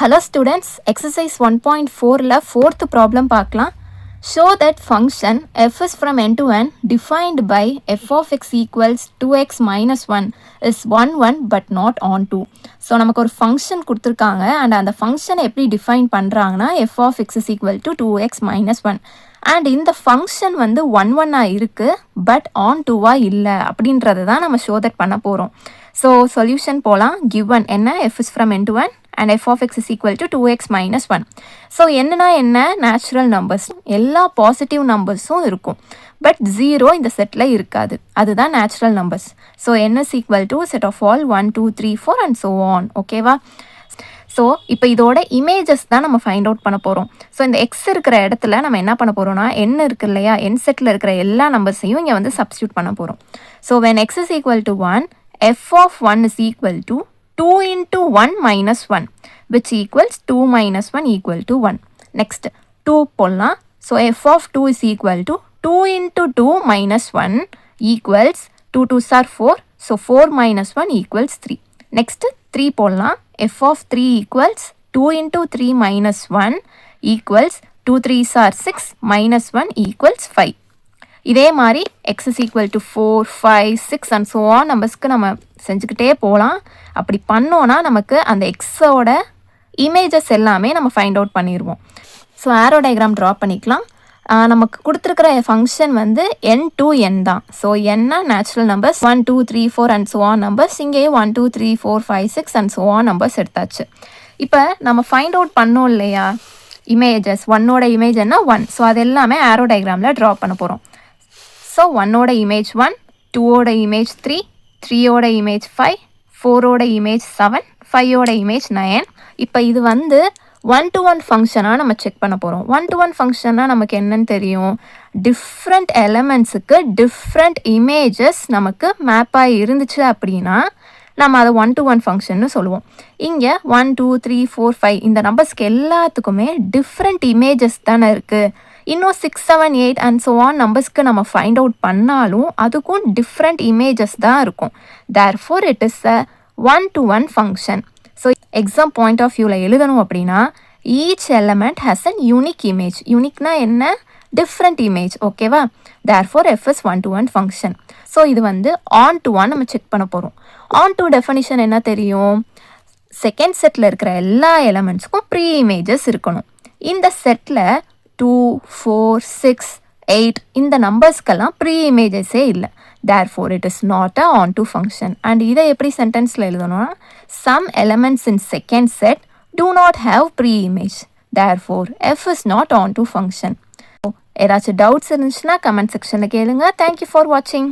Hello students, exercise 1.4 la fourth problem பார்க்கலாம். Show that function f is from n to n defined by f of x equals 2x minus 1 is 1 but not on 2. So நமக்கு ஒரு function கொடுத்திருக்காங்க and அந்த function எப்படி define பண்றாங்கன்னா f of x is equal to 2x minus 1 and இந்த function வந்து 1 இருக்கு but on 2 இல்ல அப்படின்றத தான் நம்ம show that பண்ண போறோம். So solution போலாம். Given என்ன f is from n to n and f of x is equal to 2x minus 1. So என்னன்னா என்ன natural numbers எல்லா positive numbersும் இருக்கும் but 0 இந்த செட்ல இருக்காது அதுதான் natural numbers. So n is equal to set of all 1 2 3 4 and so on. ஓகேவா? So இப்போ இதோட இமேஜஸ் தான் நம்ம ஃபைண்ட் அவுட் பண்ண போகிறோம். ஸோ இந்த எக்ஸ் இருக்கிற இடத்துல நம்ம என்ன பண்ண போகிறோம்னா என் இருக்கு இல்லையா, என் செட்டில் இருக்கிற எல்லா நம்பர்ஸையும் இங்கே வந்து சப்ஸ்டியூட் பண்ண போகிறோம். So when x is equal to 1, f of 1 is equal to 2 into 1 minus 1 which equals 2 minus 1 equal to 1. Next 2 போடலாம். So f of 2 is equal to 2 into 2 minus 1 equals 2 2s are 4. So 4 minus 1 equals 3. Next 3 போடலாம். f of 3 equals 2 into 3 minus 1 equals 2 3s are 6 minus 1 equals 5. இதே மாதிரி x is equal to 4, 5, 6 and so on நம்பர்ஸ்க்கு நம்ம செஞ்சுக்கிட்டே போகலாம். அப்படி பண்ணோன்னா நமக்கு அந்த எக்ஸோட இமேஜஸ் எல்லாமே நம்ம ஃபைண்ட் அவுட் பண்ணிடுவோம். ஸோ ஆரோ டயக்ராம் ட்ரா பண்ணிக்கலாம். நமக்கு கொடுத்துருக்கிற ஃபங்க்ஷன் வந்து n to n தான். ஸோ என்ன natural numbers 1 2 3 4 and so on numbers, இங்கேயே 1 2 3 4 5 6 அண்ட் ஸோ ஆன் நம்பர்ஸ் எடுத்தாச்சு. இப்போ நம்ம ஃபைண்ட் அவுட் பண்ணோம் இல்லையா இமேஜஸ், ஒன்னோட இமேஜ் என்ன 1. ஸோ அது எல்லாமே ஆரோ டயக்ராமில் ட்ரா பண்ண போகிறோம். ஸோ 1ஓட இமேஜ் 1, 2ஓட இமேஜ் 3, 3ஓட இமேஜ் 5, 4ஓட இமேஜ் 7, 5ஓட இமேஜ் 9. இப்போ இது வந்து 1-to-1 ஃபங்க்ஷனாக நம்ம செக் பண்ண போகிறோம். 1-to-1 ஃபங்க்ஷனாக நமக்கு என்னன்னு தெரியும், டிஃப்ரெண்ட் எலமெண்ட்ஸுக்கு டிஃப்ரெண்ட் இமேஜஸ் நமக்கு மேப்பாக இருந்துச்சு அப்படின்னா நம்ம அதை 1-to-1 ஃபங்க்ஷன்னு சொல்லுவோம். இங்கே 1 2 3 4 5 இந்த நம்பர்ஸ்க்கு எல்லாத்துக்குமே டிஃப்ரெண்ட் இமேஜஸ் தானே இருக்குது. இன்னும் 6 7 8 அண்ட் ஸோ ஆன் நம்பர்ஸ்க்கு நம்ம ஃபைண்ட் அவுட் பண்ணாலும் அதுக்கும் டிஃப்ரெண்ட் இமேஜஸ் தான் இருக்கும். Therefore it is a 1-to-1 function. So exam point of வியூவில் எழுதணும் அப்படின்னா each element has an unique image. யூனிக்னா என்ன, டிஃப்ரெண்ட் இமேஜ். ஓகேவா? Therefore F is 1-to-1 function. So இது வந்து ஆன் டு ஒன் நம்ம செக் பண்ண போகிறோம். ஆன் டு டெஃபினிஷன் என்ன தெரியும், செகண்ட் செட்டில் இருக்கிற எல்லா எலமெண்ட்ஸ்க்கும் ப்ரீ இமேஜஸ் இருக்கணும். இந்த செட்டில் 2 4 6 8 இந்த நம்பர்ஸ்க்கெல்லாம் ப்ரீ இமேஜஸே இல்லை. Therefore it is not a onto function. And இதை எப்படி சென்டென்ஸில் எழுதணும்னா some elements in second set do not have pre-image. Therefore f is not onto function. ஏதாச்சும் டவுட்ஸ் இருந்துச்சுன்னா கமெண்ட் செக்ஷனில் கேளுங்க. Thank you for watching.